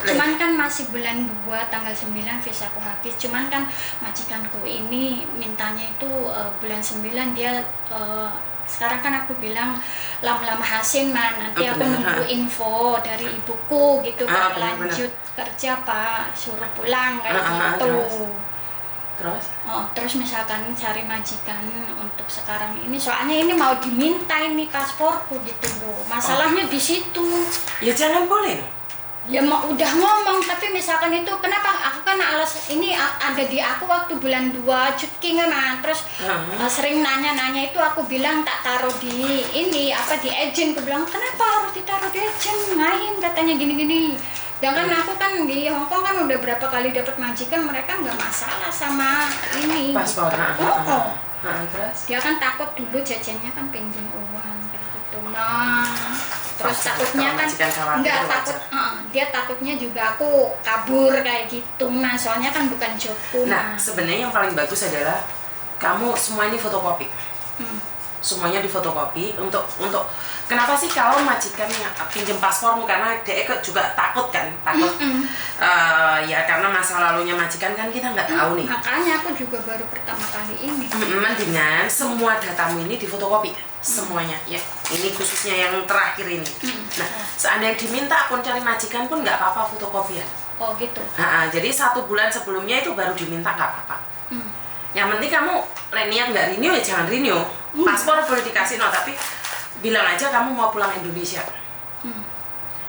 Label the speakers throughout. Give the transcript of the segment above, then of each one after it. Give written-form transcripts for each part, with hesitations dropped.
Speaker 1: Cuman kan masih bulan 2 tanggal 9 visaku habis. Cuman kan majikanku ini mintanya itu bulan 9 dia sekarang kan aku bilang lama-lama hasil nanti aku nunggu info dari ibuku gitu Pak, lanjut kerja Pak, suruh pulang kayak gitu. Terus misalkan cari majikan untuk sekarang ini, soalnya ini mau diminta ini pasporku gitu loh. Masalahnya di situ.
Speaker 2: Ya jangan boleh.
Speaker 1: Ya udah ngomong, tapi misalkan itu kenapa aku kan ini ada di aku waktu bulan 2 cuti kan, terus sering nanya itu aku bilang tak taruh di ini di agent. Aku bilang kenapa harus ditaruh di agent, main katanya gini-gini. Jangan aku kan di Hongkong kan udah berapa kali dapat majikan, mereka nggak masalah sama ini
Speaker 2: paspor.
Speaker 1: Terus dia kan takut dulu jajannya kan pinjam uang kayak gitu. Terus takutnya kan nggak takut, dia takutnya juga aku kabur kayak gitu. Soalnya kan bukan jobku.
Speaker 2: Sebenarnya yang paling bagus adalah kamu semua ini fotokopi. Semuanya difotokopi untuk kenapa sih kalau majikan yang pinjam paspormu, karena dia juga takut ya karena masa lalunya majikan kan kita nggak tahu nih.
Speaker 1: Makanya aku juga baru pertama kali ini.
Speaker 2: Mendingan semua datamu ini difotokopi semuanya ya. Ini khususnya yang terakhir ini. Seandainya diminta pun cari majikan pun nggak apa-apa fotokopian.
Speaker 1: Oh gitu.
Speaker 2: Jadi 1 bulan sebelumnya itu baru diminta nggak apa-apa. Yang penting kamu niat nggak renew ya jangan renew. Paspor boleh dikasih tapi bilang aja kamu mau pulang Indonesia.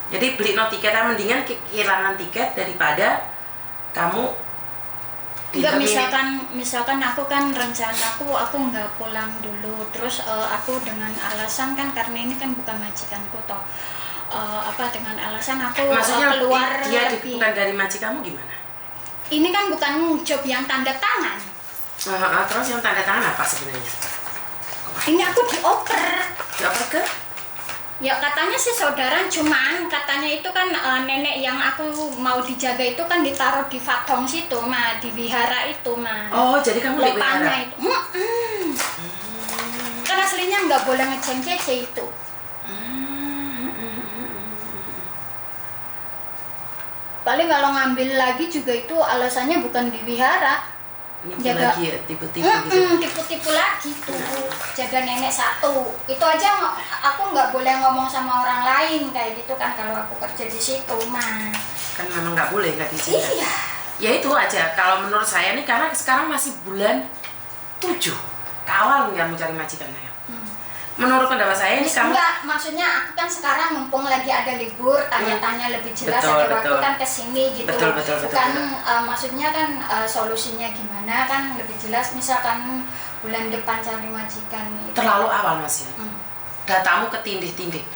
Speaker 2: Jadi beli tiket, mendingan kehilangan tiket daripada kamu
Speaker 1: enggak. Misalkan aku kan rencanaku aku nggak pulang dulu, terus aku dengan alasan kan karena ini kan bukan majikanku toh, dengan alasan aku
Speaker 2: maksudnya
Speaker 1: keluar
Speaker 2: dia bukan dari majikanmu gimana?
Speaker 1: Ini kan bukan job yang tanda tangan.
Speaker 2: Terus yang tanda tangan apa sebenarnya?
Speaker 1: Ini aku dioper
Speaker 2: ke?
Speaker 1: Ya katanya sih saudara, cuman katanya itu kan nenek yang aku mau dijaga itu kan ditaruh di Fatong situ di wihara itu
Speaker 2: Oh jadi kamu di wihara?
Speaker 1: Itu kan aslinya nggak boleh ngeceng-cece itu. Paling kalau ngambil lagi juga itu alasannya bukan di wihara.
Speaker 2: Jaga lagi ya, tipu-tipu gitu.
Speaker 1: Tipu-tipu lagi tuh. Jaga nenek satu. Itu aja aku nggak boleh ngomong sama orang lain kayak gitu kan kalau aku kerja di situ
Speaker 2: Kan memang nggak boleh, nggak diizinkan.
Speaker 1: Iya.
Speaker 2: Ya itu aja. Kalau menurut saya nih karena sekarang masih bulan 7. Kawal nggak mau cari majikan saya. Menurut pendapat saya ini kamu
Speaker 1: enggak, maksudnya aku kan sekarang mumpung lagi ada libur, tanya-tanya lebih jelas, ada waktu kan kesini gitu. Bukan maksudnya kan solusinya gimana kan lebih jelas, misalkan bulan depan cari majikan itu.
Speaker 2: Terlalu awal Mas ya. Datamu ketindih-tindih.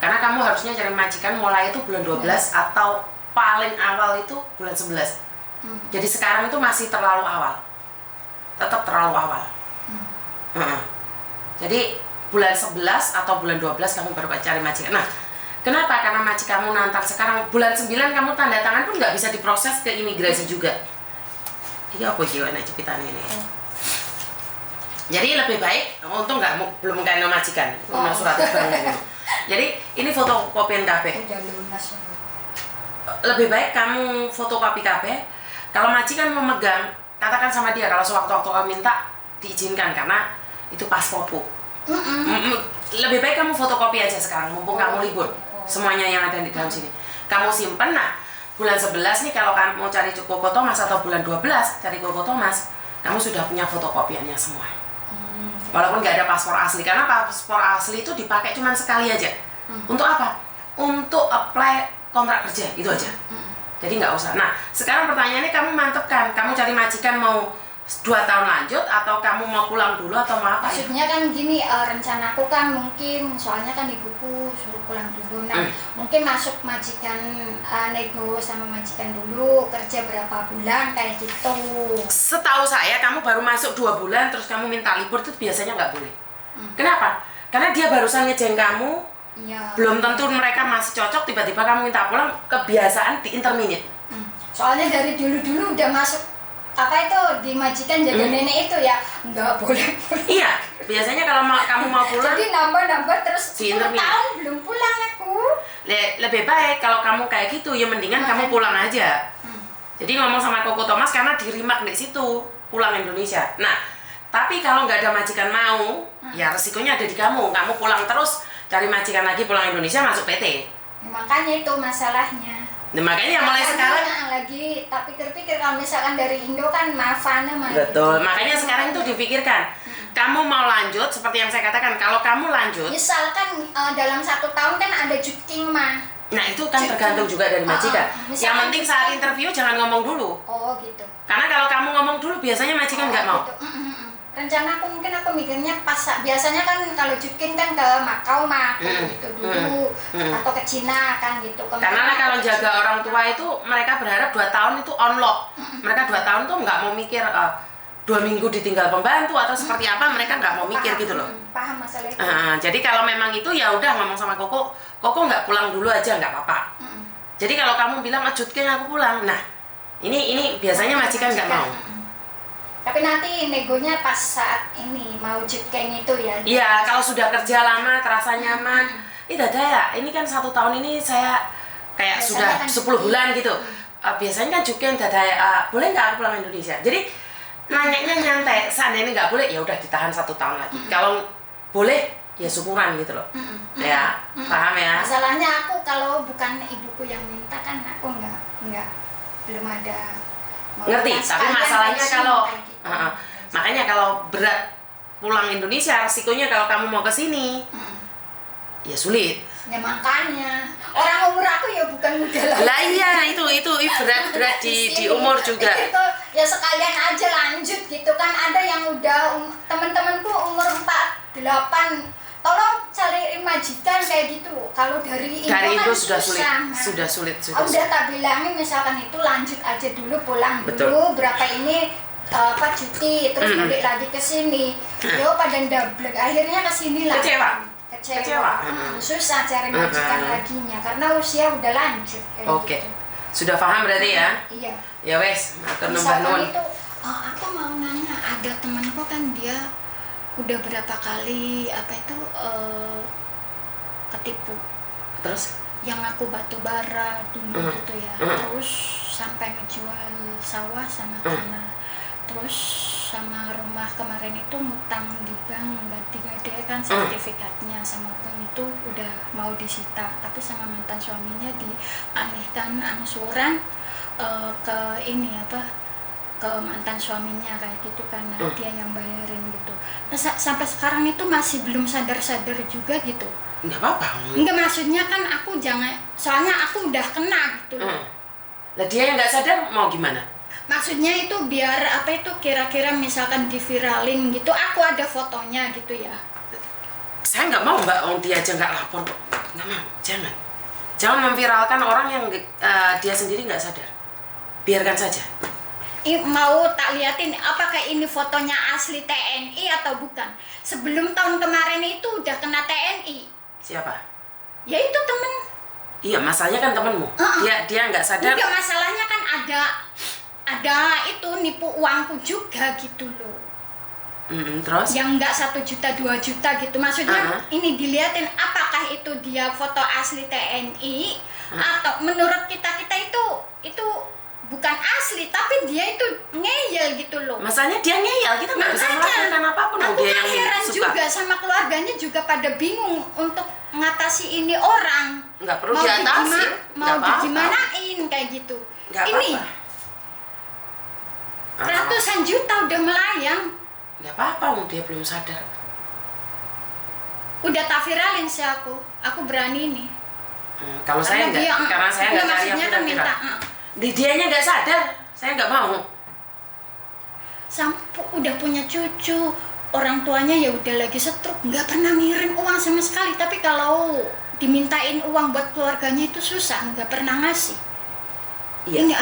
Speaker 2: Karena kamu harusnya cari majikan mulai itu bulan 12 atau paling awal itu bulan 11. Jadi sekarang itu masih terlalu awal. Tetap terlalu awal. Jadi bulan 11 atau bulan 12 kamu baru cari majikan. Kenapa? Karena majikanmu nanti sekarang bulan 9 kamu tanda tangan pun nggak bisa diproses ke imigrasi juga. Iya apa jiwa cepitan ini. Jadi lebih baik untung belum kena majikan. Surat bank. Jadi ini fotokopian KB. Lebih baik kamu fotokopi KB. Kalau majikan mau megang, katakan sama dia kalau sewaktu-waktu kamu minta diizinkan karena itu pasporku. Lebih baik kamu fotokopi aja sekarang mumpung kamu libur. Semuanya yang ada di dalam sini kamu simpen. Bulan 11 nih kalau kamu mau cari Koko Thomas atau bulan 12 cari Koko Thomas, kamu sudah punya fotokopiannya semua. Walaupun nggak ada paspor asli, karena paspor asli itu dipakai cuma sekali aja. Untuk apa? Untuk apply kontrak kerja, itu aja. Jadi nggak usah. Sekarang pertanyaannya kamu mantep kan? Kamu cari majikan mau 2 tahun lanjut atau kamu mau pulang dulu atau mau apa?
Speaker 1: Maksudnya kan gini, rencanaku kan mungkin soalnya kan ibuku suruh pulang dulu. Mungkin masuk majikan, nego sama majikan dulu, kerja berapa bulan kayak gitu.
Speaker 2: Setahu saya kamu baru masuk 2 bulan terus kamu minta libur itu biasanya nggak boleh. Kenapa? Karena dia barusan ngejeng kamu. Iya. Belum tentu mereka masih cocok, tiba-tiba kamu minta pulang, kebiasaan di intermediate.
Speaker 1: Soalnya dari dulu-dulu udah masuk di majikan jaga nenek itu ya nggak boleh pulang.
Speaker 2: Iya, biasanya kalau kamu mau pulang
Speaker 1: jadi nambah terus
Speaker 2: di
Speaker 1: 10 tahun belum pulang aku.
Speaker 2: lebih baik kalau kamu kayak gitu ya mendingan kamu pulang aja. Jadi ngomong sama Koko Thomas karena di Rimak di situ pulang Indonesia. Nah, tapi kalau nggak ada majikan mau, ya resikonya ada di kamu. Kamu pulang terus cari majikan lagi pulang Indonesia masuk PT.
Speaker 1: Ya, makanya itu masalahnya.
Speaker 2: Nah, makanya mulai sekarang
Speaker 1: lagi tak pikir-pikir kalau misalkan dari Indo kan maafan mah.
Speaker 2: Betul.
Speaker 1: Gitu.
Speaker 2: Makanya sekarang itu dipikirkan. Kamu mau lanjut seperti yang saya katakan, kalau kamu lanjut
Speaker 1: misalkan dalam 1 tahun kan ada jutking mah.
Speaker 2: Nah itu kan tergantung juga dari majikan. Yang penting saat interview jangan ngomong dulu.
Speaker 1: Oh gitu.
Speaker 2: Karena kalau kamu ngomong dulu biasanya majikan nggak mau.
Speaker 1: Gitu. Rencana aku mikirnya pas biasanya kan kalau jutking kan ke Makau mah gitu dulu atau ke Cina kan gitu.
Speaker 2: Karena kalau jaga orang tua itu mereka berharap 2 tahun itu on lock. Mereka 2 tahun tuh nggak mau mikir 2 minggu ditinggal pembantu atau seperti apa, mereka nggak mau mikir gitu loh.
Speaker 1: Paham masalah itu.
Speaker 2: Jadi kalau memang itu ya udah ngomong sama Koko nggak pulang dulu aja nggak apa-apa. Jadi kalau kamu bilang jutking aku pulang, nah ini biasanya majikan nggak mau.
Speaker 1: Tapi nanti negonya pas saat ini mau jutking itu ya.
Speaker 2: Iya, kalau sudah kerja lama terasa nyaman. Dada ya, ini kan 1 tahun ini saya kayak
Speaker 1: biasanya
Speaker 2: sudah 10 bulan gitu. Biasanya kan jutking dada boleh nggak aku pulang Indonesia? Jadi nanyanya nyantai, seandainya nggak boleh ya udah ditahan 1 tahun lagi. Kalau boleh ya syukuran gitu loh. Ya, paham ya?
Speaker 1: Masalahnya aku kalau bukan ibuku yang minta kan aku nggak belum ada.
Speaker 2: Ngerti, tapi masalahnya kalau
Speaker 1: gitu.
Speaker 2: makanya kalau berat pulang Indonesia resikonya kalau kamu mau ke sini ya sulit.
Speaker 1: Ya makanya orang umur aku ya bukan muda lagi.
Speaker 2: Lah iya itu berat di umur juga.
Speaker 1: Itu ya sekalian aja lanjut gitu kan, ada yang udah teman-temanku umur 48 tolong cari majikan kayak gitu. Kalau dari Indo kan
Speaker 2: sudah sulit.
Speaker 1: Udah tak bilangin misalkan itu lanjut aja dulu, pulang
Speaker 2: Betul.
Speaker 1: dulu berapa ini cuti terus balik lagi ke sini. Yo pada ndablek akhirnya ke sini lah. Kecewa. Susah cari majikan laginya karena usia udah lanjut.
Speaker 2: Oke.
Speaker 1: Gitu.
Speaker 2: Sudah paham berarti ya?
Speaker 1: Iya.
Speaker 2: Ya wes, matur numbah
Speaker 1: Misalkan
Speaker 2: nuwun.
Speaker 1: itu, aku mau nanya, ada temanku kan dia udah berapa kali ketipu.
Speaker 2: Terus?
Speaker 1: Yang aku batu bara dulu gitu ya. Terus sampai ngejual sawah sama tanah. Terus sama rumah kemarin itu ngutang di bank, digadaikan sertifikatnya sama bank itu udah mau disita, tapi sama mantan suaminya dialihkan angsuran ke ke mantan suaminya kayak gitu, karena dia yang bayarin gitu. Nah, sampai sekarang itu masih belum sadar-sadar juga gitu.
Speaker 2: Enggak apa-apa.
Speaker 1: Enggak, maksudnya kan aku soalnya aku udah kena gitu loh.
Speaker 2: Lah dia yang nggak sadar mau gimana?
Speaker 1: Maksudnya itu biar kira-kira misalkan diviralin gitu, aku ada fotonya gitu ya.
Speaker 2: Saya nggak mau Mbak, dia aja nggak lapor kok. Nggak mau, jangan memviralkan orang yang dia sendiri nggak sadar. Biarkan saja.
Speaker 1: Mau tak liatin apakah ini fotonya asli TNI atau bukan. Sebelum tahun kemarin itu udah kena TNI.
Speaker 2: Siapa?
Speaker 1: Ya itu temen.
Speaker 2: Iya, masalahnya kan temenmu. Dia nggak sadar.
Speaker 1: Enggak, masalahnya kan ada itu nipu uangku juga gitu loh.
Speaker 2: Terus?
Speaker 1: Yang enggak 1 juta 2 juta gitu. Maksudnya ini diliatin apakah itu dia foto asli TNI atau menurut kita itu bukan asli, tapi dia itu ngeyel gitu loh.
Speaker 2: Masalahnya dia ngeyel, kita nggak bisa melakukan apapun.
Speaker 1: Aku
Speaker 2: dia
Speaker 1: kan
Speaker 2: yang
Speaker 1: heran
Speaker 2: suka.
Speaker 1: juga sama keluarganya juga pada bingung untuk ngatasi ini orang.
Speaker 2: Nggak perlu diatasi.
Speaker 1: Mau digimanain kayak gitu.
Speaker 2: Nggak
Speaker 1: ini
Speaker 2: apa-apa.
Speaker 1: Ratusan juta udah melayang.
Speaker 2: Nggak apa-apa, dia belum sadar.
Speaker 1: Udah tak viralin sih aku berani nih.
Speaker 2: Kalau saya nggak, karena saya nggak cari yang viral. Dianya nggak sadar, saya nggak mau.
Speaker 1: Sampai udah punya cucu, orang tuanya ya udah lagi stroke, nggak pernah ngirim uang sama sekali. Tapi kalau dimintain uang buat keluarganya itu susah, nggak pernah ngasih. Iya.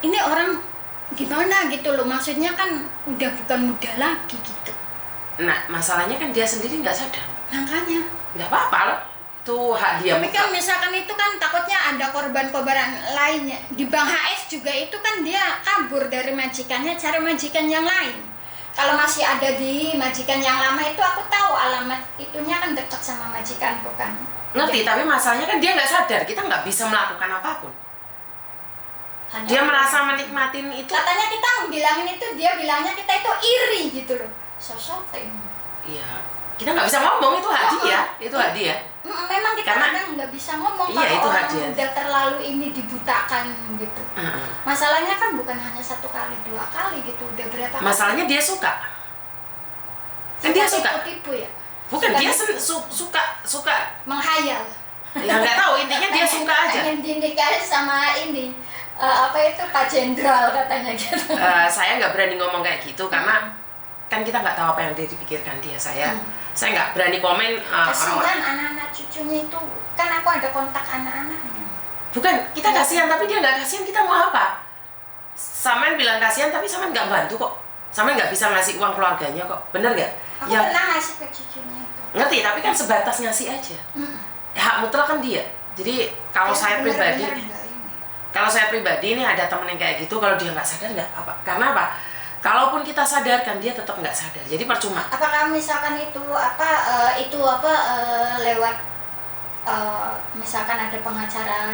Speaker 1: Ini orang gimana gitu loh, maksudnya kan udah bukan muda lagi gitu.
Speaker 2: Nah, masalahnya kan dia sendiri nggak sadar.
Speaker 1: Makanya.
Speaker 2: Nggak apa-apa loh. Itu hak dia.
Speaker 1: Tapi kan misalkan itu kan takutnya ada korban-korban lainnya. Di Bang HS juga itu kan dia kabur dari majikannya, cari majikan yang lain. Kalau masih ada di majikan yang lama itu aku tahu alamat itunya kan dekat sama majikan bukan.
Speaker 2: Ngerti, tapi masalahnya kan dia nggak sadar, kita nggak bisa melakukan apapun.
Speaker 1: Hanya
Speaker 2: Dia merasa menikmatin itu.
Speaker 1: katanya kita bilangin itu, dia bilangnya kita itu iri gitu loh. Sosok
Speaker 2: Iya, kita nggak bisa ngomong, itu hadiah, itu hadiah.
Speaker 1: Memang kita
Speaker 2: Karena
Speaker 1: kadang nggak bisa ngomong
Speaker 2: iya,
Speaker 1: kalau
Speaker 2: itu
Speaker 1: orang
Speaker 2: hadiah.
Speaker 1: udah terlalu ini dibutakan gitu. Masalahnya kan bukan hanya 1 kali 2 kali gitu, udah berapa kali.
Speaker 2: Masalahnya dia suka. Kan dia suka.
Speaker 1: Tipu ya.
Speaker 2: Bukan,
Speaker 1: Suka
Speaker 2: dia suka
Speaker 1: menghayal.
Speaker 2: ya nggak tahu, intinya dia suka aja.
Speaker 1: Pengen dinikahin sama ini apa itu Pak Jenderal katanya gitu.
Speaker 2: Saya nggak berani ngomong kayak gitu karena kan kita nggak tahu apa yang dia dipikirkan dia. Saya nggak berani komen.
Speaker 1: Kasihan anak-anak cucunya itu, kan aku ada kontak anak-anaknya.
Speaker 2: Bukan, kita kasihan tapi dia nggak kasihan, kita mau apa? Samen bilang kasihan tapi Samen nggak bantu kok. Samen nggak bisa ngasih uang keluarganya kok, bener nggak?
Speaker 1: Aku
Speaker 2: Ya,
Speaker 1: pernah ngasih ke cucunya itu.
Speaker 2: ngerti, tapi kan sebatas ngasih aja. Hak mutlak kan dia. Jadi kalau saya pribadi, kalau saya pribadi ini ada temen yang kayak gitu, kalau dia nggak sadar nggak apa. Karena apa? Kalaupun kita sadarkan dia tetap nggak sadar. Jadi percuma.
Speaker 1: Apakah misalkan itu lewat misalkan ada pengacara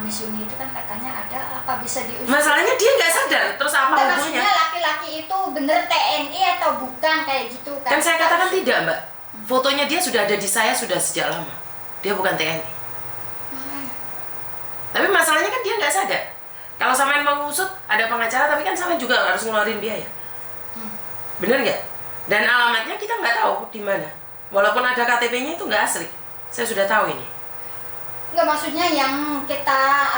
Speaker 1: Miss Yuni itu kan katanya ada apa bisa diusut?
Speaker 2: Masalahnya dia nggak sadar. Terus apa
Speaker 1: Nah,
Speaker 2: hubungannya?
Speaker 1: maksudnya laki-laki itu bener TNI atau bukan kayak gitu kan?
Speaker 2: Kan saya katakan tidak, Mbak. Fotonya dia sudah ada di saya sudah sejak lama. Dia bukan TNI. Tapi masalahnya kan dia nggak sadar. Kalau Samen mau ngusut, ada pengacara, tapi kan Samen juga harus ngeluarin biaya. Bener nggak? Dan alamatnya kita nggak tahu di mana. Walaupun ada KTP-nya itu nggak asli. Saya sudah tahu ini.
Speaker 1: Nggak, maksudnya yang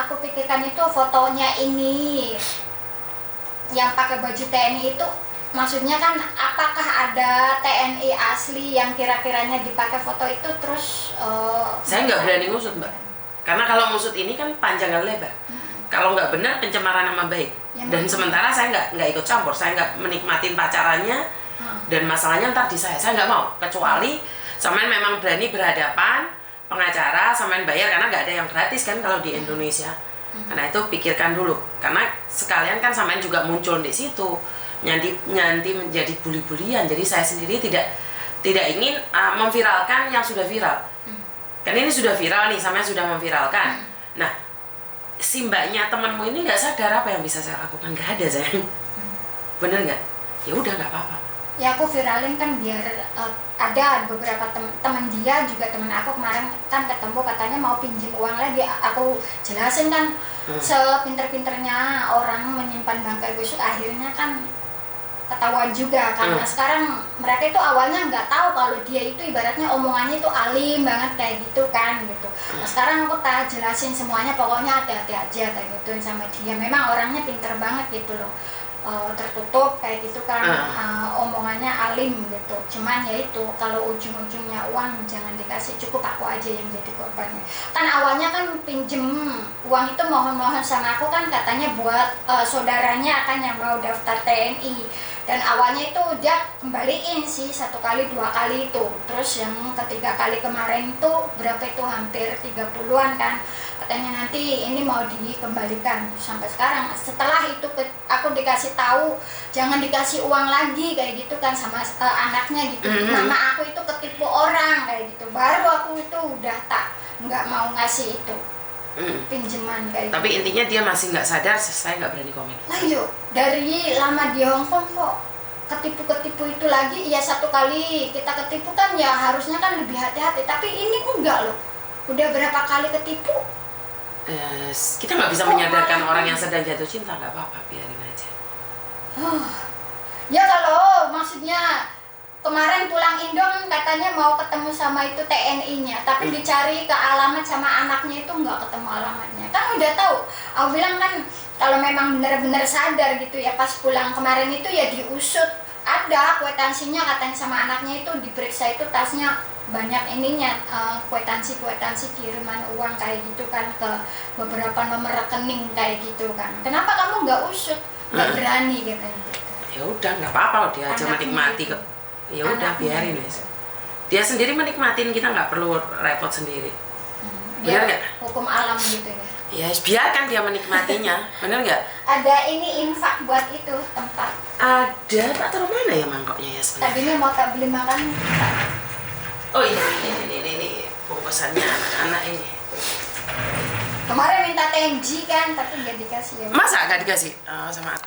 Speaker 1: aku pikirkan itu fotonya ini yang pakai baju TNI itu, maksudnya kan apakah ada TNI asli yang kira-kiranya dipakai foto itu terus
Speaker 2: saya nggak berani ngusut, Mbak. Karena kalau ngusut ini kan panjang dan lebar. Kalau nggak benar pencemaran nama baik.
Speaker 1: Ya,
Speaker 2: dan sementara saya nggak ikut campur, saya nggak menikmatin pacarannya. Dan masalahnya ntar di saya nggak mau. Kecuali Samen memang berani berhadapan, pengacara, Samen bayar, karena nggak ada yang gratis kan kalau di Indonesia. Karena itu pikirkan dulu. Karena sekalian kan Samen juga muncul di situ. Nyanti menjadi bully-bulian. Jadi saya sendiri tidak ingin memviralkan yang sudah viral. Kan ini sudah viral nih, Samen sudah memviralkan. Nah, si mbaknya temanmu ini nggak sadar apa yang bisa saya lakukan, nggak ada sayang. Bener nggak? Ya udah nggak apa-apa.
Speaker 1: Ya aku viralin kan biar ada beberapa teman dia juga, teman aku kemarin kan ketemu katanya mau pinjam uang lagi. Aku jelasin kan sepinter-pinternya orang menyimpan bangkai busuk, akhirnya kan ketahuan juga karena sekarang mereka itu awalnya nggak tahu kalau dia itu ibaratnya omongannya itu alim banget kayak gitu kan gitu. Nah, sekarang aku jelasin semuanya, pokoknya hati-hati aja kayak gitu sama dia. Memang orangnya pinter banget gitu loh. Tertutup kayak gitu kan, omongannya alim gitu. Cuman ya itu kalau ujung-ujungnya uang jangan dikasih, cukup aku aja yang jadi korbannya. Kan awalnya kan pinjem uang itu mohon-mohon sama aku kan katanya buat saudaranya kan yang mau daftar TNI. Dan awalnya itu dia kembaliin sih 1 kali 2 kali itu. Terus yang ketiga kali kemarin itu berapa itu, hampir 30-an kan. Katanya nanti ini mau dikembalikan. Sampai sekarang setelah itu aku dikasih tahu jangan dikasih uang lagi kayak gitu kan sama anaknya gitu. Mama aku itu ketipu orang kayak gitu. Baru aku itu udah nggak mau ngasih itu pinjaman kayak
Speaker 2: Tapi
Speaker 1: gitu.
Speaker 2: intinya dia masih nggak sadar, saya nggak berani komen.
Speaker 1: Nah yuk, dari lama di Hongkong kok ketipu itu lagi. Ya 1 kali kita ketipu kan ya harusnya kan lebih hati-hati. Tapi ini enggak loh, udah berapa kali ketipu.
Speaker 2: Kita nggak bisa menyadarkan orang yang sedang jatuh cinta, nggak apa-apa, biarin aja.
Speaker 1: Ya kalau maksudnya kemarin pulang Indo kan katanya mau ketemu sama itu TNI-nya, tapi dicari ke alamat sama anaknya itu nggak ketemu alamatnya. Kan udah tahu, aku bilang kan kalau memang benar-benar sadar gitu ya, pas pulang kemarin itu ya diusut. Ada kwitansinya katanya sama anaknya itu, diperiksa itu tasnya banyak ininya, kwitansi kiriman uang kayak gitu kan ke beberapa nomor rekening kayak gitu kan. Kenapa kamu nggak usut? Nggak berani katanya gitu.
Speaker 2: Ya udah nggak apa-apa, dia aja menikmati kok. Ya udah biarin wes. Dia sendiri menikmatin, kita nggak perlu repot sendiri. Benar nggak?
Speaker 1: Hukum alam gitu ya.
Speaker 2: Ya biarkan dia menikmatinya, benar nggak?
Speaker 1: Ada ini infak buat itu tempat.
Speaker 2: Ada, tak taruh mana ya mangkoknya ya sebenarnya.
Speaker 1: Tadinya mau tak beli makan.
Speaker 2: Oh iya, ini. bungkusannya anak-anak ini.
Speaker 1: Kemarin minta tenji kan, tapi nggak dikasih ya.
Speaker 2: Masa nggak dikasih sama admin?